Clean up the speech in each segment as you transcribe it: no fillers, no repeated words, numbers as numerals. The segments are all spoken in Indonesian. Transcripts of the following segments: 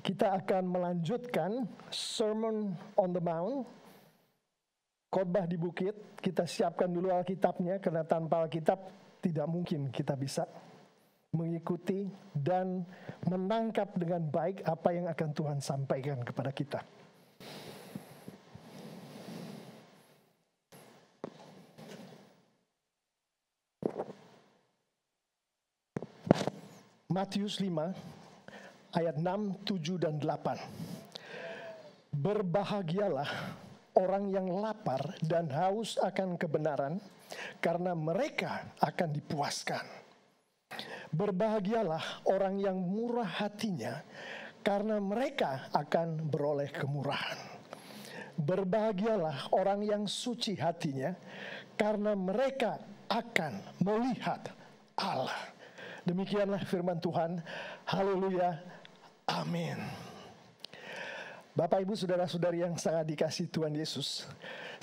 Kita akan melanjutkan Sermon on the Mount, khotbah di bukit. Kita siapkan dulu Alkitabnya, karena tanpa Alkitab tidak mungkin kita bisa mengikuti dan menangkap dengan baik apa yang akan Tuhan sampaikan kepada kita. Matius 5 ayat 6, 7, dan 8. Berbahagialah orang yang lapar dan haus akan kebenaran, karena mereka akan dipuaskan. Berbahagialah orang yang murah hatinya, karena mereka akan beroleh kemurahan. Berbahagialah orang yang suci hatinya, karena mereka akan melihat Allah. Demikianlah firman Tuhan. Haleluya. Amin. Bapak, Ibu, saudara-saudari yang sangat dikasihi Tuhan Yesus,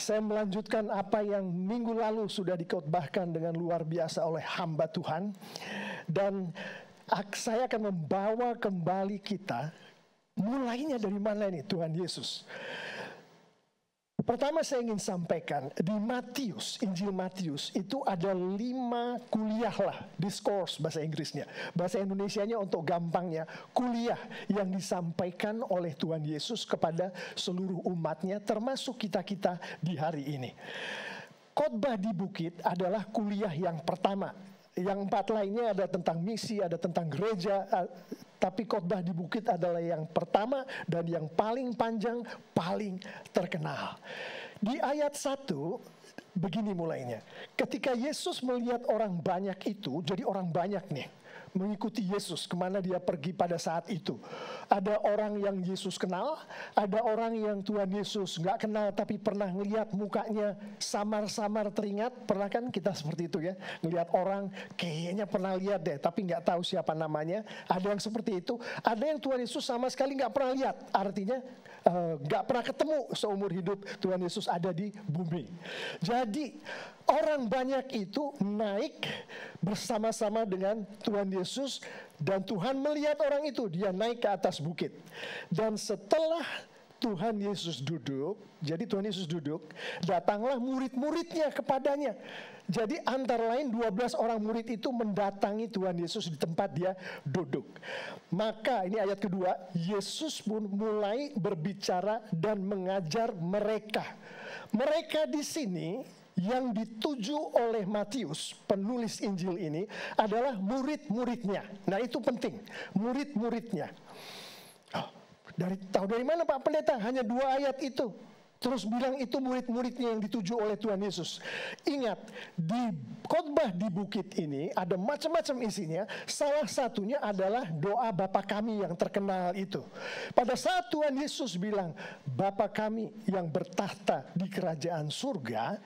saya melanjutkan apa yang minggu lalu sudah dikhotbahkan dengan luar biasa oleh hamba Tuhan. Dan saya akan membawa kembali kita, mulainya dari mana ini Tuhan Yesus? Pertama saya ingin sampaikan, di Matius, Injil Matius, itu ada 5 kuliah lah, discourse bahasa Inggrisnya. Bahasa Indonesianya untuk gampangnya, kuliah yang disampaikan oleh Tuhan Yesus kepada seluruh umatnya, termasuk kita-kita di hari ini. Khotbah di bukit adalah kuliah yang pertama. Yang 4 lainnya ada tentang misi, ada tentang gereja, tapi khotbah di bukit adalah yang pertama dan yang paling panjang, paling terkenal. Di ayat 1, begini mulainya. Ketika Yesus melihat orang banyak itu, jadi orang banyak nih, mengikuti Yesus kemana dia pergi pada saat itu. Ada orang yang Yesus kenal, ada orang yang Tuhan Yesus nggak kenal tapi pernah ngelihat mukanya samar-samar teringat. Pernah kan kita seperti itu ya, ngelihat orang kayaknya pernah lihat deh tapi nggak tahu siapa namanya. Ada yang seperti itu. Ada yang Tuhan Yesus sama sekali nggak pernah lihat, artinya nggak pernah ketemu seumur hidup Tuhan Yesus ada di bumi. Jadi orang banyak itu naik bersama-sama dengan Tuhan Yesus, dan Tuhan melihat orang itu, dia naik ke atas bukit. Dan setelah Tuhan Yesus duduk, jadi Tuhan Yesus duduk, datanglah murid-muridnya kepadanya. Jadi antara lain 12 orang murid itu mendatangi Tuhan Yesus di tempat dia duduk. Maka ini ayat kedua, Yesus pun mulai berbicara dan mengajar mereka. Mereka di sini yang dituju oleh Matius, penulis Injil ini, adalah murid-muridnya. Nah itu penting, murid-muridnya. Tahu dari mana Pak Pendeta? Hanya 2 ayat itu. Terus bilang itu murid-muridnya yang dituju oleh Tuhan Yesus. Ingat, di khotbah di bukit ini ada macam-macam isinya. Salah satunya adalah doa Bapa kami yang terkenal itu. Pada saat Tuhan Yesus bilang, Bapa kami yang bertahta di kerajaan surga,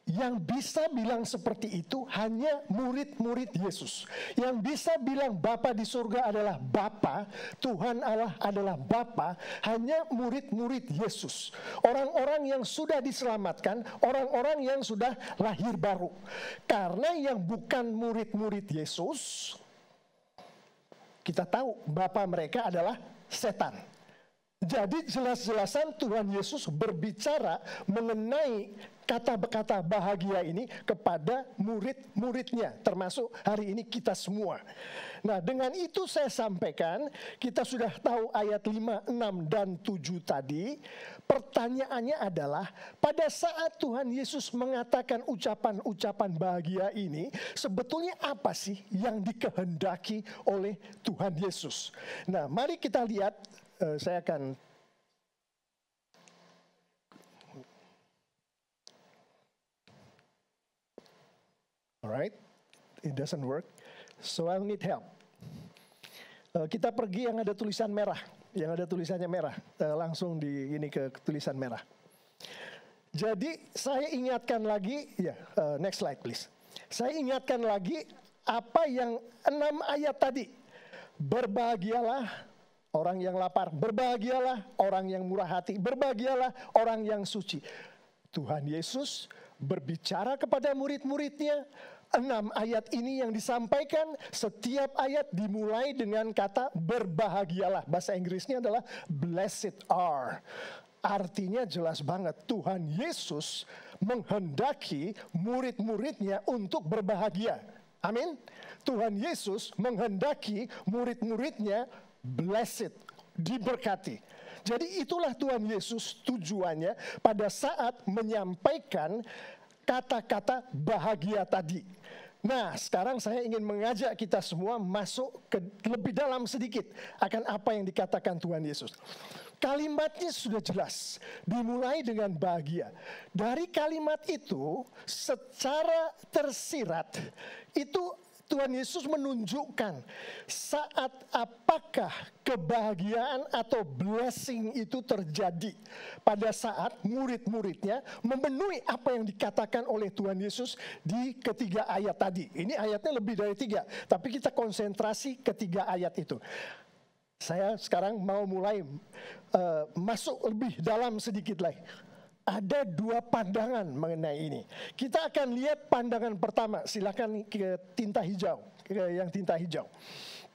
yang bisa bilang seperti itu hanya murid-murid Yesus. Yang bisa bilang Bapa di surga adalah Bapa, Tuhan Allah adalah Bapa, hanya murid-murid Yesus. Orang-orang yang sudah diselamatkan, orang-orang yang sudah lahir baru. Karena yang bukan murid-murid Yesus, kita tahu Bapa mereka adalah setan. Jadi jelas-jelasan Tuhan Yesus berbicara mengenai kata-kata bahagia ini kepada murid-muridnya, termasuk hari ini kita semua. Nah, dengan itu saya sampaikan, kita sudah tahu ayat 5, 6, dan 7 tadi. Pertanyaannya adalah, pada saat Tuhan Yesus mengatakan ucapan-ucapan bahagia ini, sebetulnya apa sih yang dikehendaki oleh Tuhan Yesus? Nah, mari kita lihat. Saya akan alright, it doesn't work, so I need help. Kita pergi yang ada tulisan merah, yang ada tulisannya merah, langsung di ini ke tulisan merah. Jadi saya ingatkan lagi, next slide please. Saya ingatkan lagi apa yang 6 ayat tadi. Berbahagialah orang yang lapar, berbahagialah orang yang murah hati, berbahagialah orang yang suci. Tuhan Yesus berbicara kepada murid-muridnya 6 ayat ini yang disampaikan, setiap ayat dimulai dengan kata berbahagialah. Bahasa Inggrisnya adalah blessed are. Artinya jelas banget, Tuhan Yesus menghendaki murid-muridnya untuk berbahagia. Amin. Tuhan Yesus menghendaki murid-muridnya blessed, diberkati. Jadi itulah Tuhan Yesus tujuannya pada saat menyampaikan kata-kata bahagia tadi. Nah, sekarang saya ingin mengajak kita semua masuk ke lebih dalam sedikit akan apa yang dikatakan Tuhan Yesus. Kalimatnya sudah jelas, dimulai dengan bahagia. Dari kalimat itu secara tersirat itu Tuhan Yesus menunjukkan saat apakah kebahagiaan atau blessing itu terjadi pada saat murid-muridnya memenuhi apa yang dikatakan oleh Tuhan Yesus di ketiga ayat tadi. Ini ayatnya lebih dari 3, tapi kita konsentrasi ketiga ayat itu. Saya sekarang mau mulai masuk lebih dalam sedikit lagi. Ada 2 pandangan mengenai ini. Kita akan lihat pandangan pertama. Silakan ke tinta hijau, ke yang tinta hijau.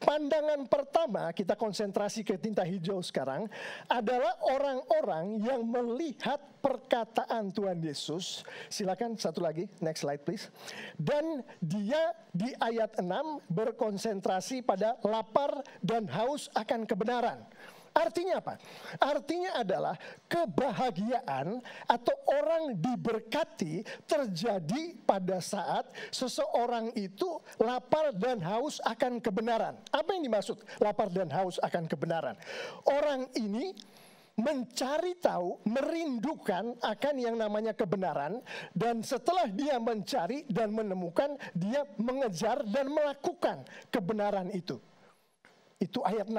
Pandangan pertama, kita konsentrasi ke tinta hijau sekarang, adalah orang-orang yang melihat perkataan Tuhan Yesus. Silakan satu lagi, next slide please. Dan dia di ayat 6 berkonsentrasi pada lapar dan haus akan kebenaran. Artinya apa? Artinya adalah kebahagiaan atau orang diberkati terjadi pada saat seseorang itu lapar dan haus akan kebenaran. Apa yang dimaksud lapar dan haus akan kebenaran? Orang ini mencari tahu, merindukan akan yang namanya kebenaran, dan setelah dia mencari dan menemukan, dia mengejar dan melakukan kebenaran itu. Itu ayat 6.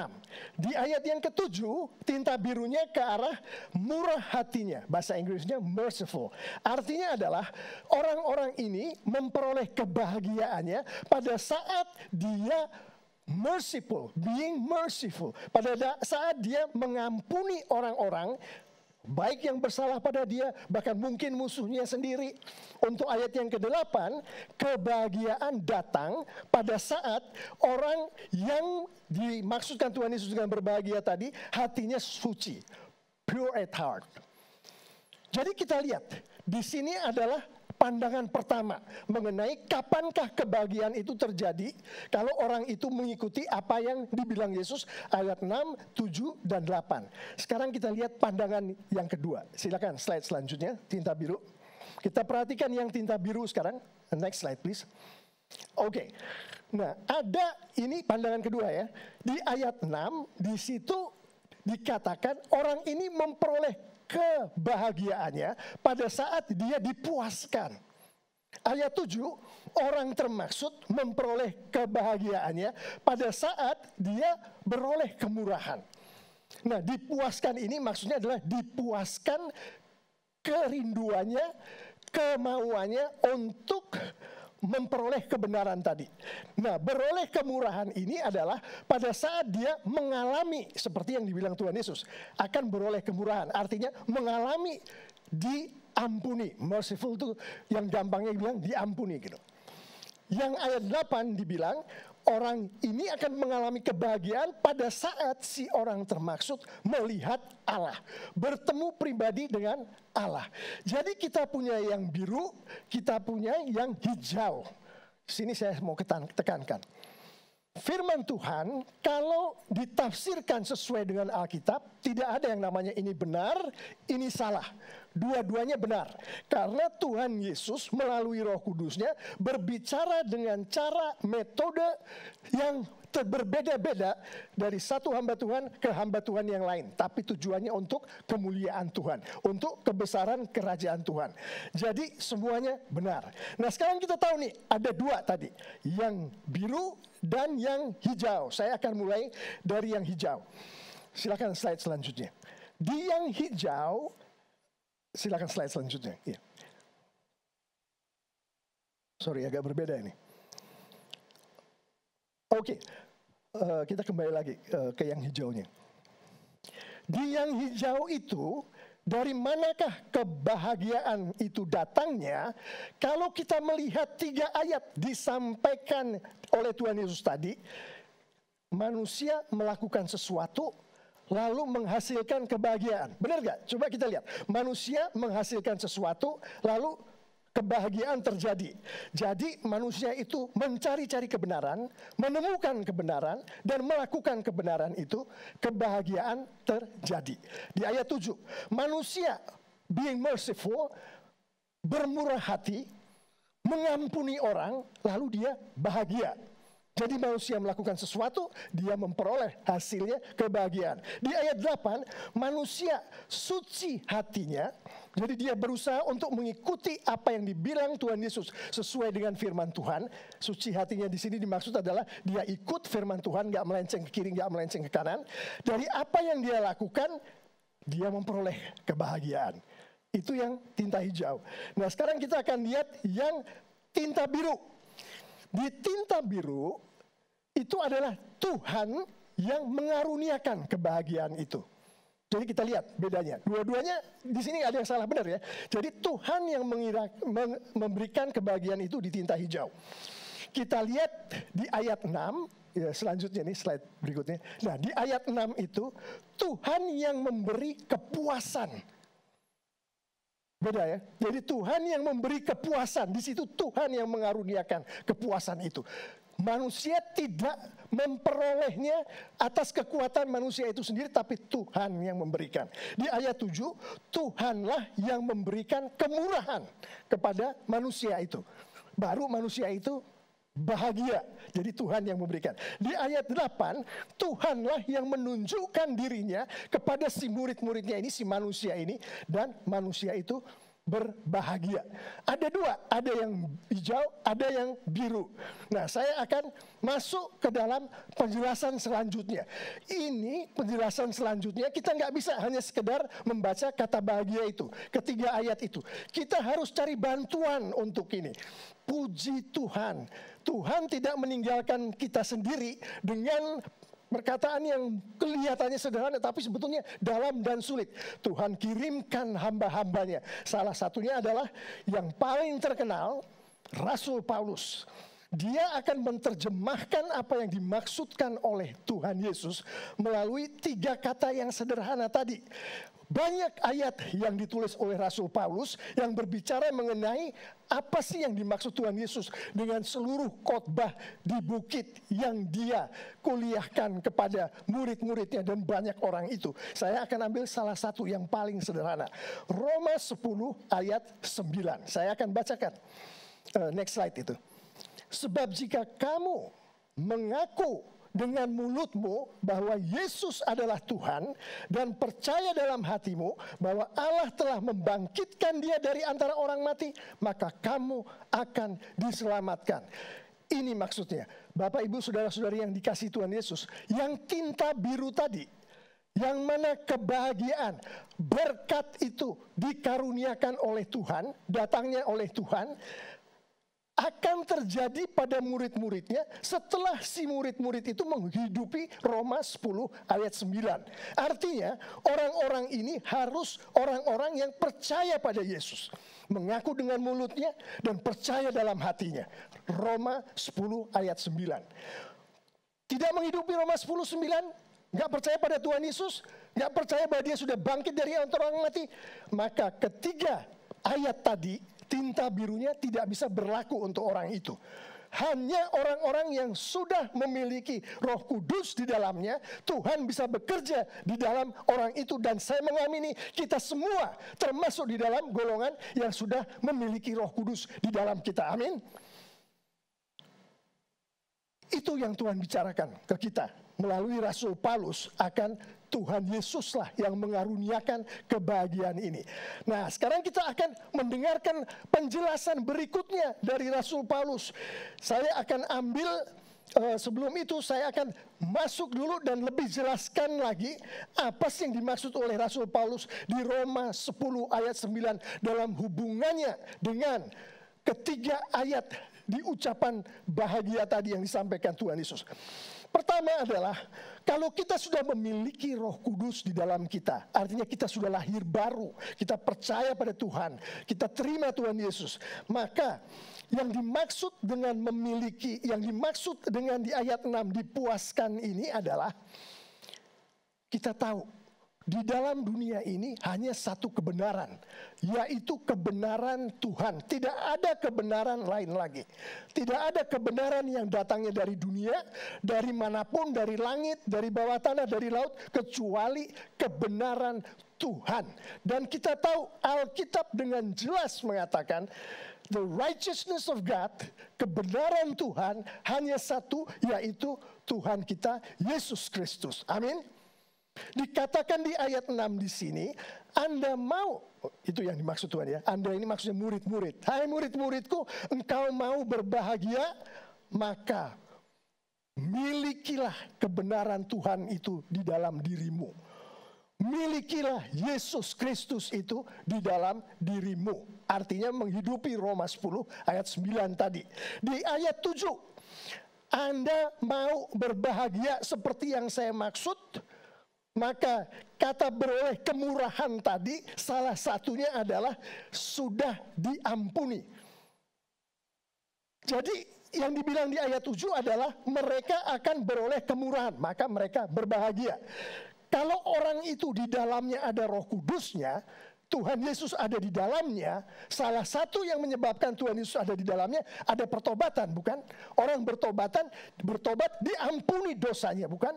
Di ayat yang ke-7, tinta birunya ke arah murah hatinya. Bahasa Inggrisnya merciful. Artinya adalah orang-orang ini memperoleh kebahagiaannya pada saat dia merciful, being merciful. Pada saat dia mengampuni orang-orang, baik yang bersalah pada dia, bahkan mungkin musuhnya sendiri. Untuk ayat yang ke-8, kebahagiaan datang pada saat orang yang dimaksudkan Tuhan Yesus dengan berbahagia tadi, hatinya suci, pure at heart. Jadi kita lihat, di sini adalah pandangan pertama mengenai kapankah kebahagiaan itu terjadi kalau orang itu mengikuti apa yang dibilang Yesus ayat 6, 7, dan 8. Sekarang kita lihat pandangan yang kedua. Silakan slide selanjutnya, tinta biru. Kita perhatikan yang tinta biru sekarang. Next slide please. Oke. Nah, ada ini pandangan kedua ya. Di ayat 6 di situ dikatakan orang ini memperoleh kebahagiaannya pada saat dia dipuaskan. Ayat 7, orang termaksud memperoleh kebahagiaannya pada saat dia beroleh kemurahan. Nah, dipuaskan ini maksudnya adalah dipuaskan kerinduannya, kemauannya untuk memperoleh kebenaran tadi. Nah, beroleh kemurahan ini adalah pada saat dia mengalami, seperti yang dibilang Tuhan Yesus, akan beroleh kemurahan. Artinya mengalami diampuni. Merciful itu yang gampangnya bilang diampuni gitu. Yang ayat 8 dibilang, orang ini akan mengalami kebahagiaan pada saat si orang termaksud melihat Allah, bertemu pribadi dengan Allah. Jadi kita punya yang biru, kita punya yang hijau. Sini saya mau tekankan. Firman Tuhan kalau ditafsirkan sesuai dengan Alkitab, tidak ada yang namanya ini benar, ini salah. Dua-duanya benar. Karena Tuhan Yesus melalui Roh Kudusnya berbicara dengan cara metode yang berbeda-beda dari satu hamba Tuhan ke hamba Tuhan yang lain. Tapi tujuannya untuk kemuliaan Tuhan, untuk kebesaran kerajaan Tuhan. Jadi semuanya benar. Nah, sekarang kita tahu nih, ada 2 tadi. Yang biru dan yang hijau. Saya akan mulai dari yang hijau. Silakan slide selanjutnya. Di yang hijau, silakan slide selanjutnya. Ya. Sorry, agak berbeda ini. Oke, kita kembali lagi ke yang hijaunya. Di yang hijau itu Dari manakah kebahagiaan itu datangnya? Kalau kita melihat 3 ayat disampaikan oleh Tuhan Yesus tadi, manusia melakukan sesuatu lalu menghasilkan kebahagiaan. Benar gak? Coba kita lihat. Manusia menghasilkan sesuatu lalu kebahagiaan terjadi. Jadi manusia itu mencari-cari kebenaran, menemukan kebenaran, dan melakukan kebenaran itu, kebahagiaan terjadi. Di ayat 7, manusia being merciful, bermurah hati, mengampuni orang, lalu dia bahagia. Jadi manusia melakukan sesuatu, dia memperoleh hasilnya kebahagiaan. Di ayat 8, manusia suci hatinya, jadi dia berusaha untuk mengikuti apa yang dibilang Tuhan Yesus sesuai dengan firman Tuhan. Suci hatinya di sini dimaksud adalah dia ikut firman Tuhan, gak melenceng ke kiri, gak melenceng ke kanan. Dari apa yang dia lakukan, dia memperoleh kebahagiaan. Itu yang tinta hijau. Nah sekarang kita akan lihat yang tinta biru. Di tinta biru itu adalah Tuhan yang mengaruniakan kebahagiaan itu. Jadi kita lihat bedanya. Dua-duanya di sini ada yang salah benar ya. Jadi Tuhan yang memberikan kebahagiaan itu di tinta hijau. Kita lihat di ayat 6, ya selanjutnya nih slide berikutnya. Nah di ayat 6 itu Tuhan yang memberi kepuasan. Beda ya. Jadi Tuhan yang memberi kepuasan. Di situ Tuhan yang mengaruniakan kepuasan itu. Manusia tidak memperolehnya atas kekuatan manusia itu sendiri, tapi Tuhan yang memberikan. Di ayat 7, Tuhanlah yang memberikan kemurahan kepada manusia itu. Baru manusia itu bahagia. Jadi Tuhan yang memberikan. Di ayat 8, Tuhanlah yang menunjukkan dirinya kepada si murid-muridnya ini, si manusia ini, dan manusia itu berbahagia. Ada 2, ada yang hijau, ada yang biru. Nah, saya akan masuk ke dalam penjelasan selanjutnya. Ini penjelasan selanjutnya, kita nggak bisa hanya sekedar membaca kata bahagia itu, ketiga ayat itu. Kita harus cari bantuan untuk ini. Puji Tuhan, Tuhan tidak meninggalkan kita sendiri dengan perkataan yang kelihatannya sederhana, tapi sebetulnya dalam dan sulit. Tuhan kirimkan hamba-hambanya. Salah satunya adalah yang paling terkenal, Rasul Paulus. Dia akan menerjemahkan apa yang dimaksudkan oleh Tuhan Yesus melalui 3 kata yang sederhana tadi. Banyak ayat yang ditulis oleh Rasul Paulus yang berbicara mengenai apa sih yang dimaksud Tuhan Yesus dengan seluruh khotbah di bukit yang dia kuliahkan kepada murid-muridnya dan banyak orang itu. Saya akan ambil salah satu yang paling sederhana. Roma 10 ayat 9. Saya akan bacakan. Next slide itu. Sebab jika kamu mengaku dengan mulutmu bahwa Yesus adalah Tuhan dan percaya dalam hatimu bahwa Allah telah membangkitkan dia dari antara orang mati, maka kamu akan diselamatkan. Ini maksudnya, Bapak Ibu Saudara-saudari yang dikasihi Tuhan Yesus, yang tinta biru tadi, yang mana kebahagiaan, berkat itu dikaruniakan oleh Tuhan, datangnya oleh Tuhan, akan terjadi pada murid-muridnya setelah si murid-murid itu menghidupi Roma 10 ayat 9. Artinya orang-orang ini harus orang-orang yang percaya pada Yesus. Mengaku dengan mulutnya dan percaya dalam hatinya. Roma 10 ayat 9. Tidak menghidupi Roma 10 9, gak percaya pada Tuhan Yesus, gak percaya bahwa dia sudah bangkit dari antara orang mati, maka ketiga ayat tadi, tinta birunya tidak bisa berlaku untuk orang itu. Hanya orang-orang yang sudah memiliki Roh Kudus di dalamnya, Tuhan bisa bekerja di dalam orang itu. Dan saya mengamini kita semua termasuk di dalam golongan yang sudah memiliki Roh Kudus di dalam kita. Amin. Itu yang Tuhan bicarakan ke kita melalui Rasul Paulus akan Tuhan Yesuslah yang mengaruniakan kebahagiaan ini. Nah, sekarang kita akan mendengarkan penjelasan berikutnya dari Rasul Paulus. Saya akan ambil, sebelum itu saya akan masuk dulu dan lebih jelaskan lagi apa sih yang dimaksud oleh Rasul Paulus di Roma 10 ayat 9 dalam hubungannya dengan ketiga ayat di ucapan bahagia tadi yang disampaikan Tuhan Yesus. Pertama adalah, kalau kita sudah memiliki Roh Kudus di dalam kita, artinya kita sudah lahir baru, kita percaya pada Tuhan, kita terima Tuhan Yesus, maka yang dimaksud dengan memiliki, yang dimaksud dengan di ayat 6 dipuaskan ini adalah, kita tahu di dalam dunia ini hanya satu kebenaran, yaitu kebenaran Tuhan. Tidak ada kebenaran lain lagi. Tidak ada kebenaran yang datangnya dari dunia, dari manapun, dari langit, dari bawah tanah, dari laut, kecuali kebenaran Tuhan. Dan kita tahu Alkitab dengan jelas mengatakan, the righteousness of God, kebenaran Tuhan hanya satu, yaitu Tuhan kita, Yesus Kristus. Amin. Dikatakan di ayat 6 di sini, Anda mau, itu yang dimaksud Tuhan ya, Anda ini maksudnya murid-murid. Hai murid-muridku, engkau mau berbahagia, maka milikilah kebenaran Tuhan itu di dalam dirimu. Milikilah Yesus Kristus itu di dalam dirimu. Artinya menghidupi Roma 10 ayat 9 tadi. Di ayat 7, Anda mau berbahagia seperti yang saya maksud, maka kata beroleh kemurahan tadi salah satunya adalah sudah diampuni. Jadi yang dibilang di ayat 7 adalah mereka akan beroleh kemurahan, maka mereka berbahagia. Kalau orang itu di dalamnya ada Roh Kudusnya, Tuhan Yesus ada di dalamnya, salah satu yang menyebabkan Tuhan Yesus ada di dalamnya ada pertobatan, bukan? Orang bertobat diampuni dosanya, bukan?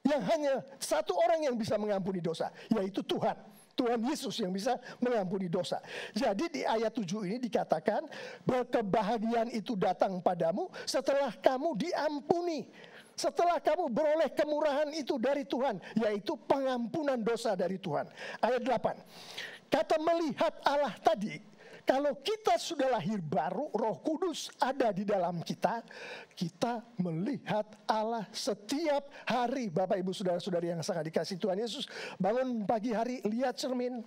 Yang hanya satu orang yang bisa mengampuni dosa, yaitu Tuhan. Tuhan Yesus yang bisa mengampuni dosa. Jadi di ayat 7 ini dikatakan bahwa kebahagiaan itu datang padamu setelah kamu diampuni. Setelah kamu beroleh kemurahan itu dari Tuhan, yaitu pengampunan dosa dari Tuhan. Ayat 8. Kata melihat Allah tadi, kalau kita sudah lahir baru, Roh Kudus ada di dalam kita, kita melihat Allah setiap hari. Bapak, Ibu, Saudara-saudari yang sangat dikasihi Tuhan Yesus, bangun pagi hari, lihat cermin.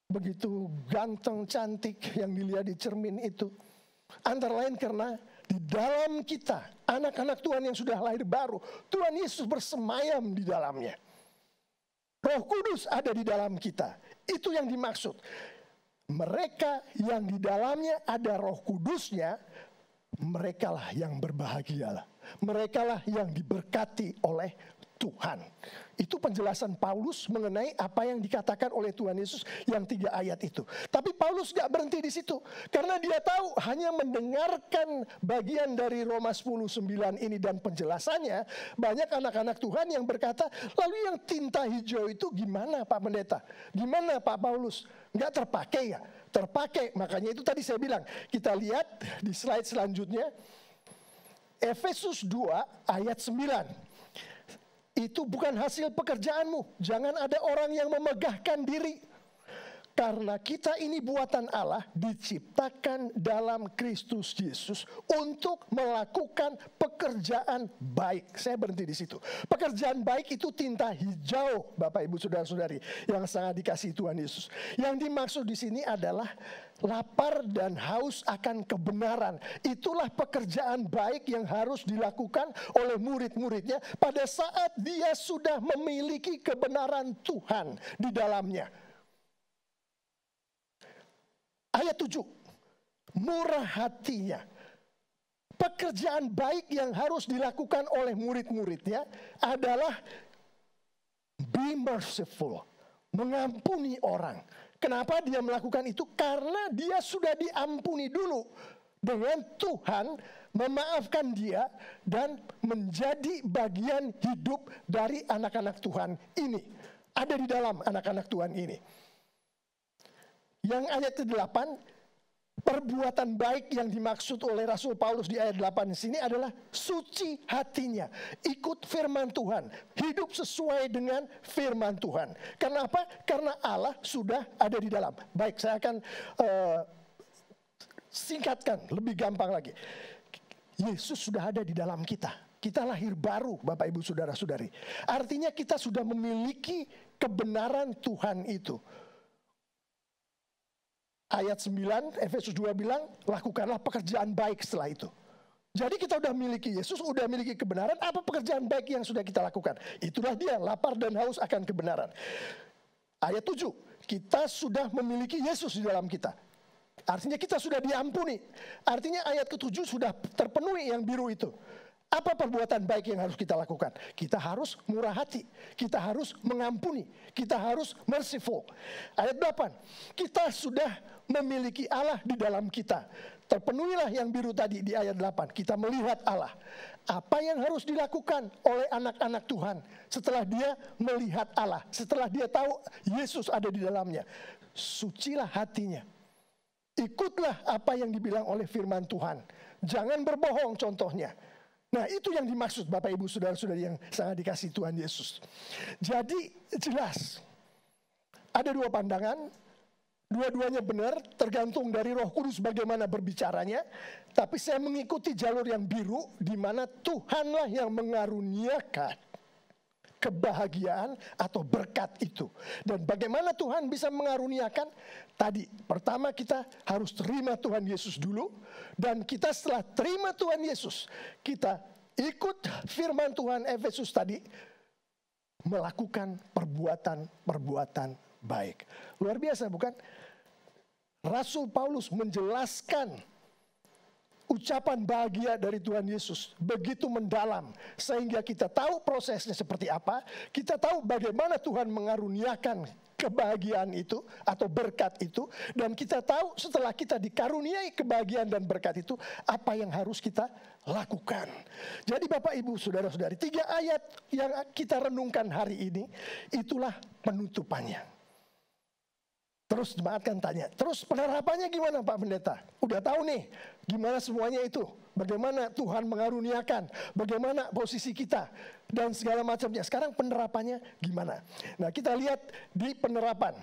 Begitu ganteng, cantik yang dilihat di cermin itu. Antara lain karena di dalam kita, anak-anak Tuhan yang sudah lahir baru, Tuhan Yesus bersemayam di dalamnya. Roh Kudus ada di dalam kita. Itu yang dimaksud. Mereka yang di dalamnya ada Roh Kudusnya, merekalah yang berbahagialah. Merekalah yang diberkati oleh Tuhan. Itu penjelasan Paulus mengenai apa yang dikatakan oleh Tuhan Yesus yang 3 ayat itu. Tapi Paulus gak berhenti di situ. Karena dia tahu hanya mendengarkan bagian dari Roma 10:9 ini dan penjelasannya, banyak anak-anak Tuhan yang berkata, lalu yang tinta hijau itu gimana Pak Pendeta? Gimana Pak Paulus? Gak terpakai ya? Terpakai, makanya itu tadi saya bilang. Kita lihat di slide selanjutnya. Efesus 2 ayat 9. Itu bukan hasil pekerjaanmu. Jangan ada orang yang memegahkan diri. Karena kita ini buatan Allah, diciptakan dalam Kristus Yesus untuk melakukan pekerjaan baik. Saya berhenti di situ. Pekerjaan baik itu tinta hijau, Bapak, Ibu, Saudara-saudari yang sangat dikasihi Tuhan Yesus. Yang dimaksud di sini adalah lapar dan haus akan kebenaran. Itulah pekerjaan baik yang harus dilakukan oleh murid-muridnya pada saat dia sudah memiliki kebenaran Tuhan di dalamnya. Ayat 7, murah hatinya. Pekerjaan baik yang harus dilakukan oleh murid-muridnya adalah be merciful, mengampuni orang. Kenapa dia melakukan itu? Karena dia sudah diampuni dulu. Dengan Tuhan memaafkan dia dan menjadi bagian hidup dari anak-anak Tuhan ini. Ada di dalam anak-anak Tuhan ini. Yang ayat ke-8, perbuatan baik yang dimaksud oleh Rasul Paulus di ayat 8 di sini adalah suci hatinya, ikut firman Tuhan, hidup sesuai dengan firman Tuhan. Kenapa? Karena Allah sudah ada di dalam. Baik, saya akan singkatkan lebih gampang lagi. Yesus sudah ada di dalam kita. Kita lahir baru, Bapak, Ibu, Saudara-saudari. Artinya kita sudah memiliki kebenaran Tuhan itu. Ayat 9, Efesus 2 bilang, lakukanlah pekerjaan baik setelah itu. Jadi kita udah miliki Yesus, udah miliki kebenaran, apa pekerjaan baik yang sudah kita lakukan? Itulah dia, lapar dan haus akan kebenaran. Ayat 7, kita sudah memiliki Yesus di dalam kita. Artinya kita sudah diampuni. Artinya ayat ke-7 sudah terpenuhi yang biru itu. Apa perbuatan baik yang harus kita lakukan? Kita harus murah hati, kita harus mengampuni, kita harus merciful. Ayat 8, kita sudah memiliki Allah di dalam kita. Terpenuhilah yang biru tadi di ayat 8. Kita melihat Allah. Apa yang harus dilakukan oleh anak-anak Tuhan setelah dia melihat Allah, setelah dia tahu Yesus ada di dalamnya? Sucilah hatinya. Ikutlah apa yang dibilang oleh firman Tuhan. Jangan berbohong contohnya. Nah, itu yang dimaksud Bapak Ibu Saudara-saudari yang sangat dikasihi Tuhan Yesus. Jadi jelas ada dua pandangan, dua-duanya benar, tergantung dari Roh Kudus bagaimana berbicaranya. Tapi saya mengikuti jalur yang biru, di mana Tuhanlah yang mengaruniakan kebahagiaan atau berkat itu. Dan bagaimana Tuhan bisa mengaruniakan? Tadi, pertama kita harus terima Tuhan Yesus dulu. Dan kita setelah terima Tuhan Yesus, kita ikut firman Tuhan Efesus tadi, melakukan perbuatan-perbuatan baik. Luar biasa bukan? Rasul Paulus menjelaskan ucapan bahagia dari Tuhan Yesus begitu mendalam, sehingga kita tahu prosesnya seperti apa, kita tahu bagaimana Tuhan mengaruniakan kebahagiaan itu atau berkat itu, dan kita tahu setelah kita dikaruniai kebahagiaan dan berkat itu, apa yang harus kita lakukan. Jadi Bapak Ibu Saudara-saudari, 3 ayat yang kita renungkan hari ini, itulah penutupannya. Terus jemaat kan tanya, terus penerapannya gimana Pak Pendeta? Udah tahu nih gimana semuanya itu. Bagaimana Tuhan mengaruniakan, bagaimana posisi kita, dan segala macamnya. Sekarang penerapannya gimana? Nah, kita lihat di penerapan.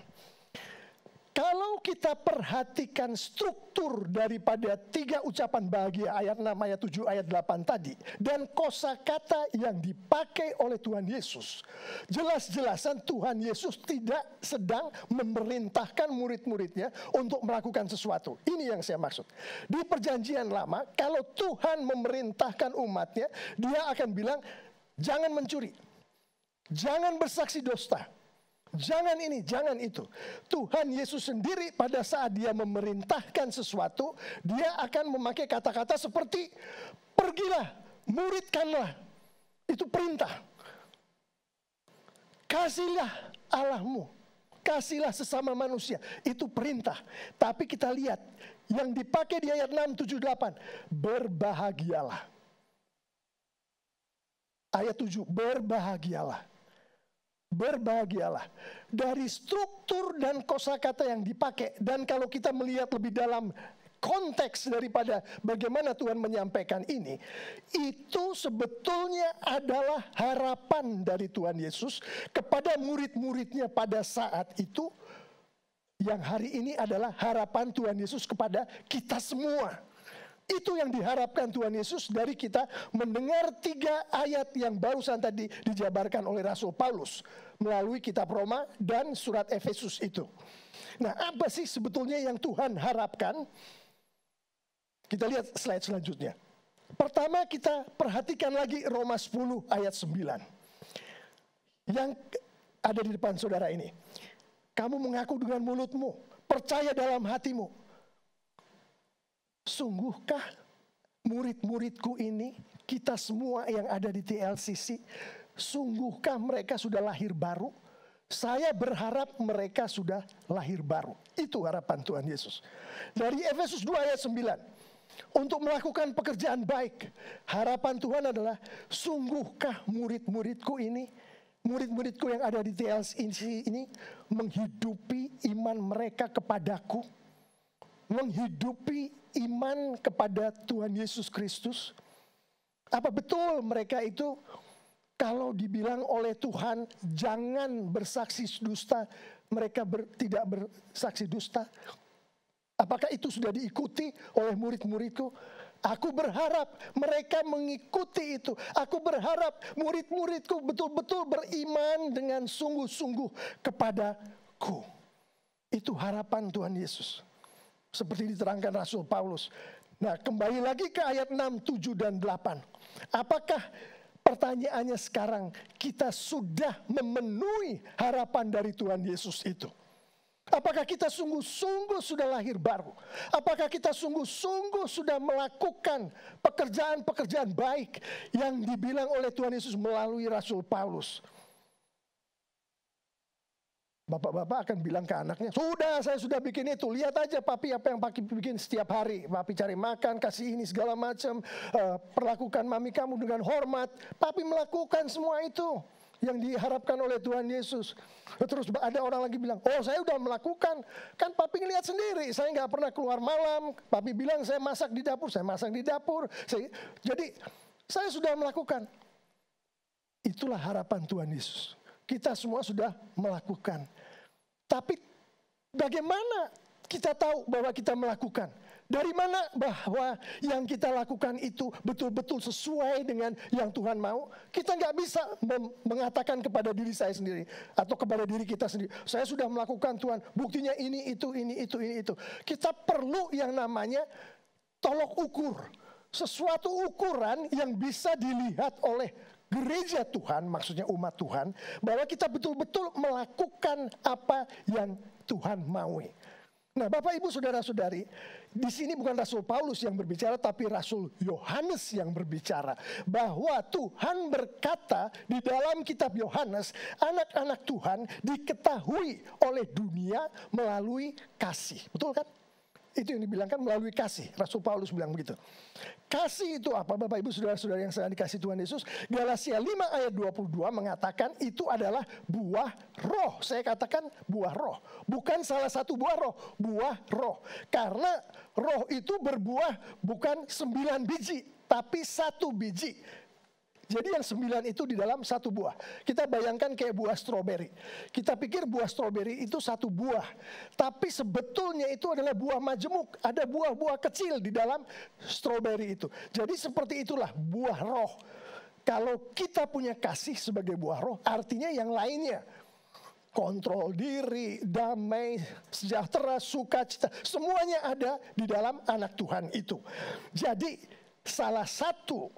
Kalau kita perhatikan struktur daripada 3 ucapan bahagia, ayat 6, ayat 7, ayat 8 tadi, dan kosakata yang dipakai oleh Tuhan Yesus, jelas-jelasan Tuhan Yesus tidak sedang memerintahkan murid-muridnya untuk melakukan sesuatu. Ini yang saya maksud. Di perjanjian lama, kalau Tuhan memerintahkan umatnya, dia akan bilang, jangan mencuri, jangan bersaksi dusta, jangan ini, jangan itu. Tuhan Yesus sendiri pada saat dia memerintahkan sesuatu, dia akan memakai kata-kata seperti pergilah, muridkanlah. Itu perintah. Kasihlah Allahmu, kasihlah sesama manusia. Itu perintah. Tapi kita lihat yang dipakai di ayat 6, 7, 8. Berbahagialah. Ayat 7, berbahagialah. Berbahagialah. Dari struktur dan kosakata yang dipakai, dan kalau kita melihat lebih dalam konteks daripada bagaimana Tuhan menyampaikan ini, itu sebetulnya adalah harapan dari Tuhan Yesus kepada murid-muridnya pada saat itu, yang hari ini adalah harapan Tuhan Yesus kepada kita semua. Itu yang diharapkan Tuhan Yesus dari kita mendengar 3 ayat yang barusan tadi dijabarkan oleh Rasul Paulus melalui kitab Roma dan surat Efesus itu. Nah, apa sih sebetulnya yang Tuhan harapkan? Kita lihat slide selanjutnya. Pertama, kita perhatikan lagi Roma 10 ayat 9. Yang ada di depan saudara ini. Kamu mengaku dengan mulutmu, percaya dalam hatimu. Sungguhkah murid-muridku ini, kita semua yang ada di TLCC, sungguhkah mereka sudah lahir baru? Saya berharap mereka sudah lahir baru. Itu harapan Tuhan Yesus. Dari Efesus 2 ayat 9. Untuk melakukan pekerjaan baik, harapan Tuhan adalah, sungguhkah murid-muridku ini, murid-muridku yang ada di TLCC ini, menghidupi iman mereka kepadaku, menghidupi iman kepada Tuhan Yesus Kristus? Apa betul mereka itu kalau dibilang oleh Tuhan jangan bersaksi dusta, mereka tidak bersaksi dusta? Apakah itu sudah diikuti oleh murid-muridku? Aku berharap mereka mengikuti itu. Aku berharap murid-muridku betul-betul beriman dengan sungguh-sungguh kepadaku. Itu harapan Tuhan Yesus. Seperti diterangkan Rasul Paulus. Nah, kembali lagi ke ayat 6, 7, dan 8. Apakah pertanyaannya sekarang kita sudah memenuhi harapan dari Tuhan Yesus itu? Apakah kita sungguh-sungguh sudah lahir baru? Apakah kita sungguh-sungguh sudah melakukan pekerjaan-pekerjaan baik yang dibilang oleh Tuhan Yesus melalui Rasul Paulus? Bapak-bapak akan bilang ke anaknya, sudah, saya sudah bikin itu. Lihat aja papi apa yang papi bikin setiap hari. Papi cari makan, kasih ini segala macam. Perlakukan mami kamu dengan hormat. Papi melakukan semua itu yang diharapkan oleh Tuhan Yesus. Terus ada orang lagi bilang, oh saya udah melakukan. Kan papi ngeliat sendiri, saya nggak pernah keluar malam. Papi bilang saya masak di dapur, saya masak di dapur. Jadi saya sudah melakukan. Itulah harapan Tuhan Yesus. Kita semua sudah melakukan. Tapi bagaimana kita tahu bahwa kita melakukan? Dari mana bahwa yang kita lakukan itu betul-betul sesuai dengan yang Tuhan mau? Kita nggak bisa mengatakan kepada diri saya sendiri atau kepada diri kita sendiri, saya sudah melakukan Tuhan, buktinya ini, itu. Kita perlu yang namanya tolok ukur. Sesuatu ukuran yang bisa dilihat oleh gereja Tuhan, maksudnya umat Tuhan, bahwa kita betul-betul melakukan apa yang Tuhan maui. Nah, Bapak Ibu Saudara-saudari, di sini bukan Rasul Paulus yang berbicara, tapi Rasul Yohanes yang berbicara. Bahwa Tuhan berkata di dalam kitab Yohanes, anak-anak Tuhan diketahui oleh dunia melalui kasih. Betul kan? Itu yang dibilangkan melalui kasih. Rasul Paulus bilang begitu. Kasih itu apa, Bapak Ibu Saudara-saudara yang sangat dikasih Tuhan Yesus? Galatia 5 ayat 22 mengatakan itu adalah buah roh. Saya katakan buah roh. Bukan salah satu buah roh, buah roh. Karena roh itu berbuah bukan 9 biji, tapi 1 biji. Jadi yang 9 itu di dalam 1 buah. Kita bayangkan kayak buah stroberi. Kita pikir buah stroberi itu 1 buah. Tapi sebetulnya itu adalah buah majemuk. Ada buah-buah kecil di dalam stroberi itu. Jadi seperti itulah buah roh. Kalau kita punya kasih sebagai buah roh, artinya yang lainnya. Kontrol diri, damai, sejahtera, sukacita. Semuanya ada di dalam anak Tuhan itu. Jadi salah satu,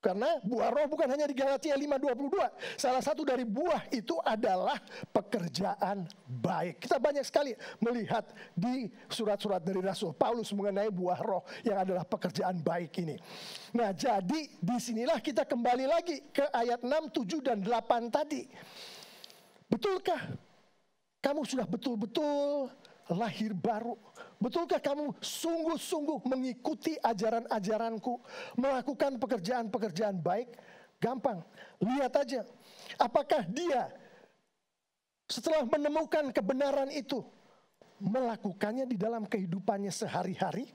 karena buah roh bukan hanya di Galatia 5:22. Salah satu dari buah itu adalah pekerjaan baik. Kita banyak sekali melihat di surat-surat dari Rasul Paulus mengenai buah roh yang adalah pekerjaan baik ini. Nah, jadi disinilah kita kembali lagi ke ayat 6, 7, dan 8 tadi. Betulkah kamu sudah betul-betul lahir baru? Betulkah kamu sungguh-sungguh mengikuti ajaran-ajaranku, melakukan pekerjaan-pekerjaan baik? Gampang, lihat aja. Apakah dia setelah menemukan kebenaran itu, melakukannya di dalam kehidupannya sehari-hari?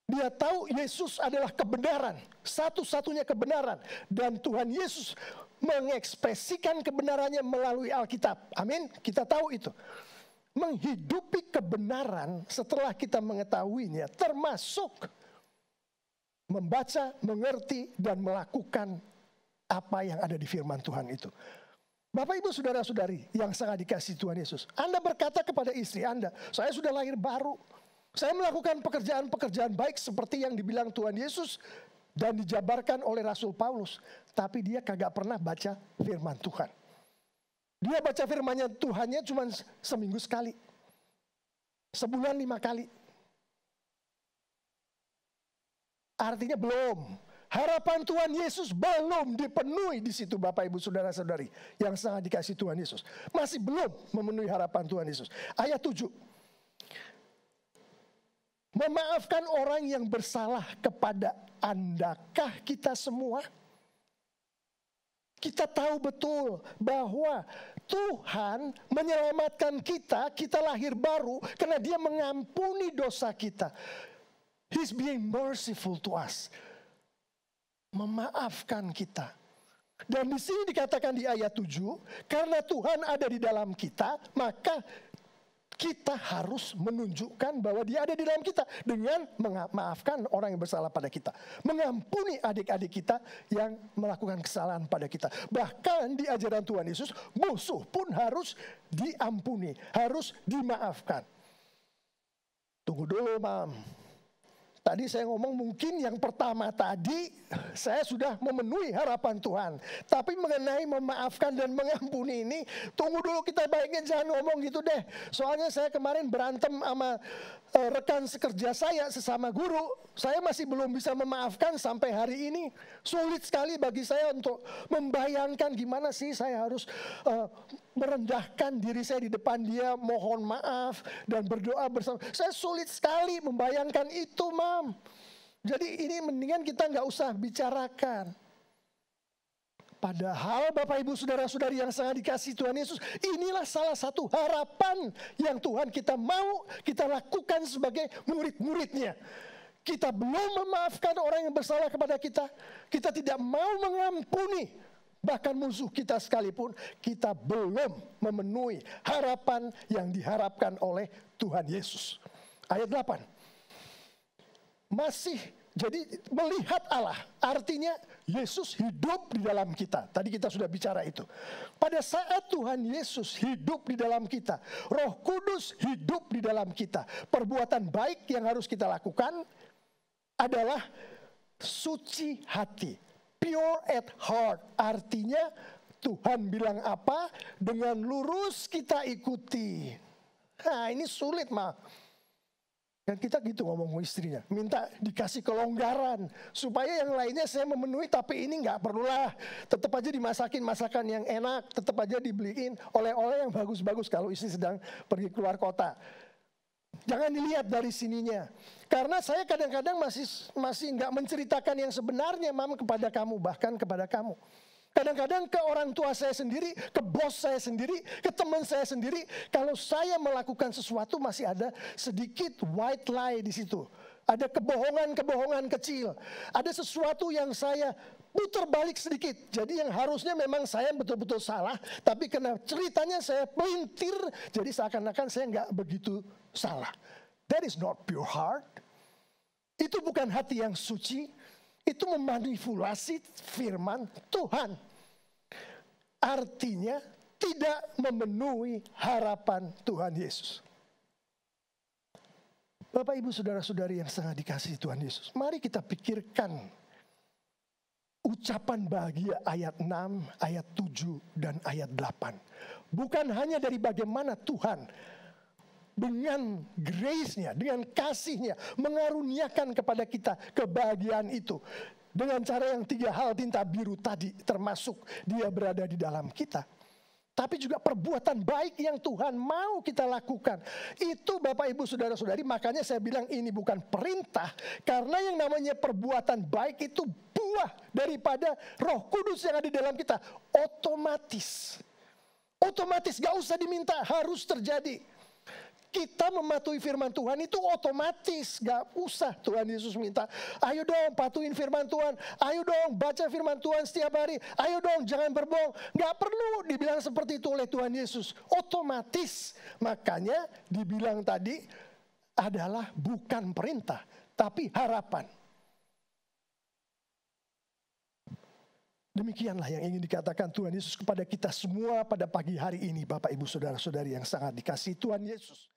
Dia tahu Yesus adalah kebenaran, satu-satunya kebenaran. Dan Tuhan Yesus mengekspresikan kebenarannya melalui Alkitab. Amin, kita tahu itu. Menghidupi kebenaran setelah kita mengetahuinya, termasuk membaca, mengerti, dan melakukan apa yang ada di firman Tuhan itu. Bapak Ibu Saudara-saudari yang sangat dikasihi Tuhan Yesus, Anda berkata kepada istri Anda, saya sudah lahir baru, saya melakukan pekerjaan-pekerjaan baik seperti yang dibilang Tuhan Yesus dan dijabarkan oleh Rasul Paulus, tapi dia kagak pernah baca firman Tuhan. Dia baca firmannya Tuhannya cuma seminggu sekali. Sebulan 5 kali. Artinya belum. Harapan Tuhan Yesus belum dipenuhi di situ, Bapak Ibu Saudara-saudari yang sangat dikasihi Tuhan Yesus. Masih belum memenuhi harapan Tuhan Yesus. Ayat 7. Memaafkan orang yang bersalah kepada Andakah kita semua? Kita tahu betul bahwa Tuhan menyelamatkan kita, kita lahir baru karena Dia mengampuni dosa kita. He's being merciful to us. Memaafkan kita. Dan di sini dikatakan di ayat 7, karena Tuhan ada di dalam kita, maka kita harus menunjukkan bahwa Dia ada di dalam kita dengan memaafkan orang yang bersalah pada kita, mengampuni adik-adik kita yang melakukan kesalahan pada kita. Bahkan di ajaran Tuhan Yesus, musuh pun harus diampuni, harus dimaafkan. Tunggu dulu, Mam. Tadi saya ngomong mungkin yang pertama tadi saya sudah memenuhi harapan Tuhan. Tapi mengenai memaafkan dan mengampuni ini, tunggu dulu, kita baiknya jangan ngomong gitu deh. Soalnya saya kemarin berantem sama rekan sekerja saya sesama guru. Saya masih belum bisa memaafkan sampai hari ini. Sulit sekali bagi saya untuk membayangkan gimana sih saya harus merendahkan diri saya di depan dia, mohon maaf dan berdoa bersama. Saya sulit sekali membayangkan itu, Mam. Jadi ini mendingan kita nggak usah bicarakan. Padahal Bapak Ibu Saudara-saudari yang sangat dikasihi Tuhan Yesus, inilah salah satu harapan yang Tuhan kita mau kita lakukan sebagai murid-muridnya. Kita belum memaafkan orang yang bersalah kepada kita. Kita tidak mau mengampuni bahkan musuh kita sekalipun. Kita belum memenuhi harapan yang diharapkan oleh Tuhan Yesus. Ayat 8. Masih, jadi melihat Allah, artinya Yesus hidup di dalam kita. Tadi kita sudah bicara itu. Pada saat Tuhan Yesus hidup di dalam kita, Roh Kudus hidup di dalam kita. Perbuatan baik yang harus kita lakukan adalah suci hati, pure at heart. Artinya Tuhan bilang apa, dengan lurus kita ikuti. Nah, ini sulit, mah. Dan kita gitu ngomong sama istrinya, minta dikasih kelonggaran supaya yang lainnya saya memenuhi, tapi ini nggak perlulah. Tetap aja dimasakin masakan yang enak, tetap aja dibeliin oleh-oleh yang bagus-bagus kalau istri sedang pergi keluar kota. Jangan dilihat dari sininya. Karena saya kadang-kadang masih nggak menceritakan yang sebenarnya, Mam, kepada kamu, bahkan kepada kamu. Kadang-kadang ke orang tua saya sendiri, ke bos saya sendiri, ke teman saya sendiri, kalau saya melakukan sesuatu masih ada sedikit white lie di situ. Ada kebohongan-kebohongan kecil. Ada sesuatu yang saya putar balik sedikit. Jadi yang harusnya memang saya betul-betul salah, tapi karena ceritanya saya pelintir, jadi seakan-akan saya nggak begitu salah. That is not pure heart. Itu bukan hati yang suci. Itu memanipulasi firman Tuhan. Artinya tidak memenuhi harapan Tuhan Yesus. Bapak, Ibu, Saudara-saudari yang sangat dikasihi Tuhan Yesus, mari kita pikirkan ucapan bahagia ayat 6, ayat 7, dan ayat 8. Bukan hanya dari bagaimana Tuhan dengan grace-nya, dengan kasih-Nya mengaruniakan kepada kita kebahagiaan itu. Dengan cara yang 3 hal tinta biru tadi, termasuk dia berada di dalam kita. Tapi juga perbuatan baik yang Tuhan mau kita lakukan. Itu Bapak, Ibu, Saudara-saudari, makanya saya bilang ini bukan perintah. Karena yang namanya perbuatan baik itu buah daripada Roh Kudus yang ada di dalam kita. Otomatis. Otomatis, gak usah diminta, harus terjadi. Kita mematuhi firman Tuhan itu otomatis, gak usah Tuhan Yesus minta, ayo dong patuhin firman Tuhan, ayo dong baca firman Tuhan setiap hari, ayo dong jangan berbohong. Gak perlu dibilang seperti itu oleh Tuhan Yesus, otomatis. Makanya dibilang tadi adalah bukan perintah, tapi harapan. Demikianlah yang ingin dikatakan Tuhan Yesus kepada kita semua pada pagi hari ini, Bapak, Ibu, Saudara-saudari yang sangat dikasihi Tuhan Yesus.